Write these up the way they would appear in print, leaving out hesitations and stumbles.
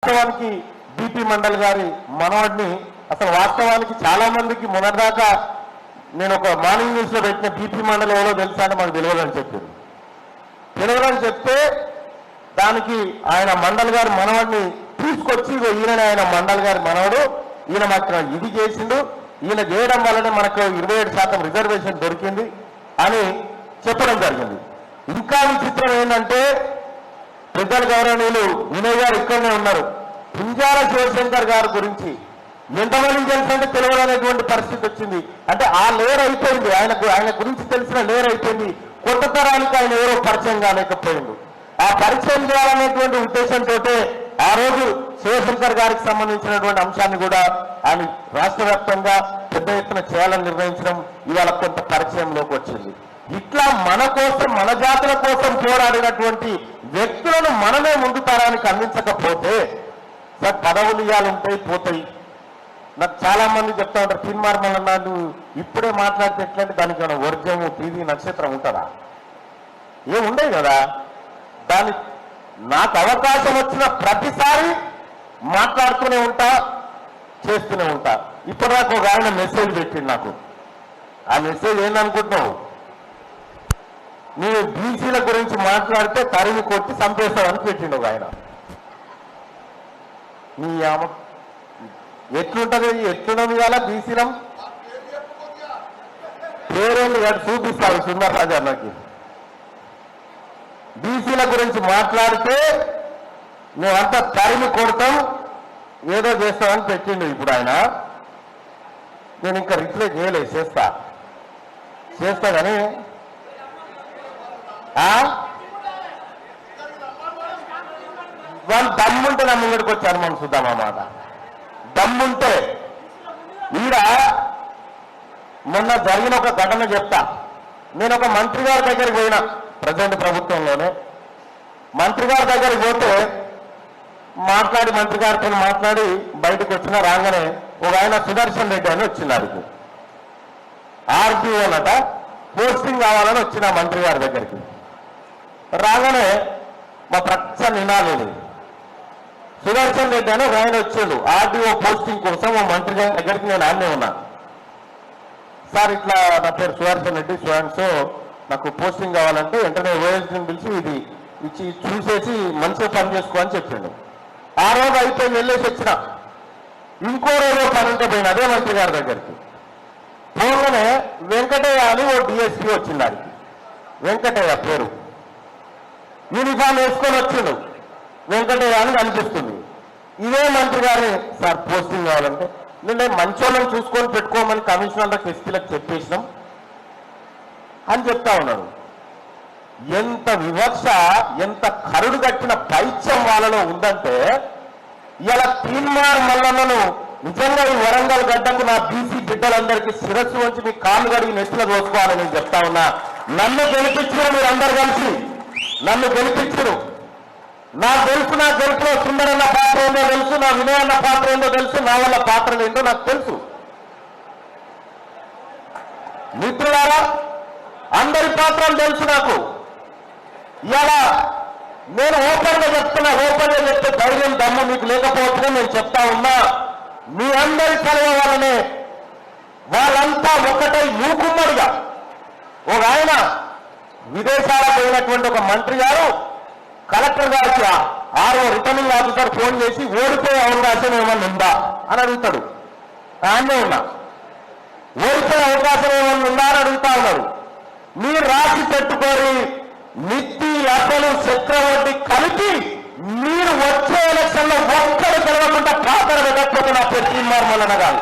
వాస్తవానికి బీపీ మండల్ గారి మనవాడిని అసలు వాస్తవానికి చాలా మందికి మొన్నటిదాకా నేను ఒక మార్నింగ్ న్యూస్ లో పెట్టిన బీపీ మండల్ ఎవరో తెలుసా అంటే మాకు తెలియదని చెప్పారు. తెలియదని చెప్తే దానికి ఆయన మండల్ గారి మనవాడిని తీసుకొచ్చి ఈయన ఆయన మండల్ గారి మనవడు ఈయన మాత్రం ఇది చేసిండు, ఈయన చేయడం వల్లనే మనకు 27% రిజర్వేషన్ దొరికింది అని చెప్పడం జరిగింది. ఇంకా విచిత్రం ఏంటంటే ప్రజల గౌరవనీయులు వినయ్ గారు ఇక్కడనే ఉన్నారు. పుంజాల శివశంకర్ గారి గురించి ఎంతమందికి తెలుసంటే తెలియదనేటువంటి పరిస్థితి వచ్చింది. అంటే ఆ లేర్ అయిపోయింది, ఆయన గురించి తెలిసిన లేర్ అయిపోయింది. కొత్త తరానికి ఆయన ఎవరో పరిచయం కాలేకపోయింది. ఆ పరిచయం చేయాలనేటువంటి ఉద్దేశంతో ఆ రోజు శివశంకర్ గారికి సంబంధించినటువంటి అంశాన్ని కూడా ఆయన రాష్ట్ర వ్యాప్తంగా పెద్ద ఎత్తున చేయాలని నిర్ణయించడం ఇవాళ కొంత పరిచయంలోకి వచ్చింది. ఇట్లా మన కోసం మన జాతుల కోసం పోరాడినటువంటి వ్యక్తులను మనమే ముందు తరానికి అందించకపోతే సార్ పదవులు ఇవ్వాలంటాయి పోతాయి. నాకు చాలా మంది చెప్తా ఉంటారు తీర్మార్మలన్నా నువ్వు ఇప్పుడే మాట్లాడితే ఎట్లంటే దానికి ఏమైనా వర్జము టీవీ నక్షత్రం ఉంటుందా? ఏముండవు కదా. దాని నాకు అవకాశం వచ్చిన ప్రతిసారి మాట్లాడుతూనే ఉంటా, చేస్తూనే ఉంటా. ఇప్పటిదాకా ఒక ఆయన మెసేజ్ పెట్టింది నాకు. ఆ మెసేజ్ ఏందనుకుంటున్నావు? నేను బీసీల గురించి మాట్లాడితే తరిమి కొట్టి చంపేస్తామని పెట్టిండు ఒక ఆయన. నీ ఎట్లున్నది కదా బీసీలం పేరేళ్ళు కాదు చూపిస్తారు సుందర్ రాజా నాకు. బీసీల గురించి మాట్లాడితే మేమంతా తరిమి కొడతాం ఏదో చేస్తామని పెట్టిండు ఇప్పుడు ఆయన. నేను ఇంకా రిప్లై చేయలేదు, చేస్తా కానీ వాళ్ళు దమ్ముంటే నా ముంగడికి వచ్చారు మనం చూద్దాం అన్నమాట. దమ్ముంటే ఈడ మొన్న జరిగిన ఒక ఘటన చెప్తా. నేను ఒక మంత్రి గారి దగ్గరికి పోయినా, ప్రజెంట్ ప్రభుత్వంలోనే మంత్రి గారి దగ్గరికి పోతే మంత్రి గారితో మాట్లాడి బయటకు వచ్చిన రాగానే ఒక ఆయన సుదర్శన్ రెడ్డి అని వచ్చినారు. ఆర్టీఓ అన్నట పోస్టింగ్ కావాలని వచ్చిన మంత్రి గారి దగ్గరికి. రాగానే మా ప్రత్యక్ష నినాలేదు సుదర్శన్ రెడ్డి అని ఒక ఆయన వచ్చాడు ఆర్టీఓ పోస్టింగ్ కోసం మా మంత్రి గారి దగ్గరికి. నేను ఆన్నే ఉన్నా. సార్ ఇట్లా నా పేరు సుదర్శన్ రెడ్డి సో నాకు పోస్టింగ్ కావాలంటే వెంటనే ఓఎస్డీని పిలిచి ఇది ఇచ్చి చూసేసి మంచిగా పని చేసుకో అని చెప్పిండు. ఆ రోజు అయిపోయి వెళ్ళేసి వచ్చిన. ఇంకో రోజు పని ఉంటే పోయిన అదే మంత్రి గారి దగ్గరికి. పోగానే వెంకటయ్య అని ఓ డిఎస్పీ వచ్చింది. దానికి వెంకటయ్య పేరు, యూనిఫామ్ వేసుకొని వచ్చిండు. వెంకటయ్య అని కనిపిస్తుంది. ఇదే మంత్రి గారిని సార్ పోస్టింగ్ కావాలంటే నేను మంచోళ్ళని చూసుకొని పెట్టుకోమని కమిషనర్లకు ఎస్పీలకు చెప్పేసినాం అని చెప్తా ఉన్నాడు. ఎంత వివక్ష, ఎంత కరుడు కట్టిన పైత్యం వాళ్ళలో ఉందంటే ఇలా తీన్మార్ మల్లన్నను నిజంగా ఈ వరంగల్ గడ్డకు నా బీసీ బిడ్డలందరికీ శిరస్సు వచ్చి మీ కాళ్ళు కడిగి నెత్తిలో దోసుకోవాలని నేను చెప్తా ఉన్నా. నన్ను గెలిపించరు, మీరందరూ కలిసి నన్ను గెలిపించరు. నాకు తెలుసు, నా గెలుపులో సుందరన్న పాత్ర ఏందో తెలుసు, నా వినయన్న పాత్ర ఏందో తెలుసు, నా వల్ల పాత్రలు ఏంటో నాకు తెలుసు. మిత్రులారా అందరి పాత్రలు తెలుసు నాకు. ఇలా నేను ఓపెన్గా చెప్తున్నా, ఓపెన్గా చెప్తే ధైర్యం దమ్ము మీకు లేకపోతే నేను చెప్తా ఉన్నా. మీ అందరి కలవ వల్లనే వాళ్ళంతా ఒకటై మూకుమ్మడిగా ఒక ఆయన విదేశాలకు పోయినటువంటి ఒక మంత్రి గారు కలెక్టర్ గారికి ఆరో రిటర్నింగ్ ఆఫీసర్ ఫోన్ చేసి ఓడిపోయే అవకాశం ఏమన్నా ఉందా అని అడుగుతాడు. ఆయనే ఉన్నా. ఓడిపోయే అవకాశం ఏమన్నా ఉందా అని అడుగుతా ఉన్నాడు. మీరు రాసి పెట్టుకోరి నిత్తి అసలు చక్రవర్తి కలిపి మీరు వచ్చే ఎలక్షన్ లో ఒక్కడు గెలవకుండా పాత్ర వెళ్ళకపోతే నా పేరు తీన్మార్ మల్లన్న గారు.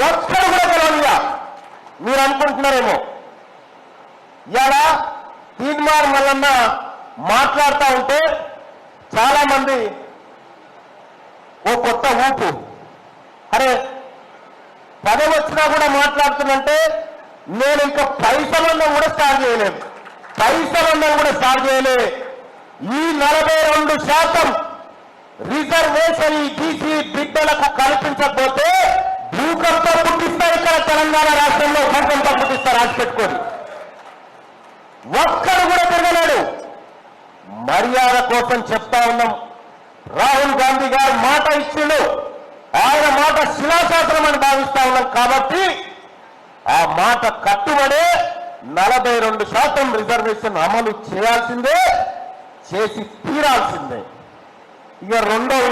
ఒక్కడు కూడా గెలవగా మీరు అనుకుంటున్నారేమో. ఇలా తీన్మార్ మల్లన్న మాట్లాడుతూ ఉంటే చాలా మంది ఓ కొత్త ఊపు, అరే పదవి వచ్చినా కూడా మాట్లాడుతుందంటే నేను ఇంకా పైసలన్నా కూడా స్టార్ట్ చేయలేదు, ఈ 42% రిజర్వేషన్ ఈ బీసీ బిడ్డలకు కల్పించకపోతే భూకంపం పుట్టిస్తారు. ఇక్కడ తెలంగాణ రాష్ట్రంలో భూకంపం పుట్టిస్తారు. రాసి పెట్టుకొని ఒక్కడు కూడా తిరగలేడు. మర్యాద కోసం చెప్తా ఉన్నాం. రాహుల్ గాంధీ గారు మాట ఇచ్చిండు, ఆయన మాట శిలాశాసనం అని భావిస్తా ఉన్నాం కాబట్టి ఆ మాట కట్టుబడే 42% రిజర్వేషన్ అమలు చేయాల్సిందే, చేసి తీరాల్సిందే. ఇక రెండో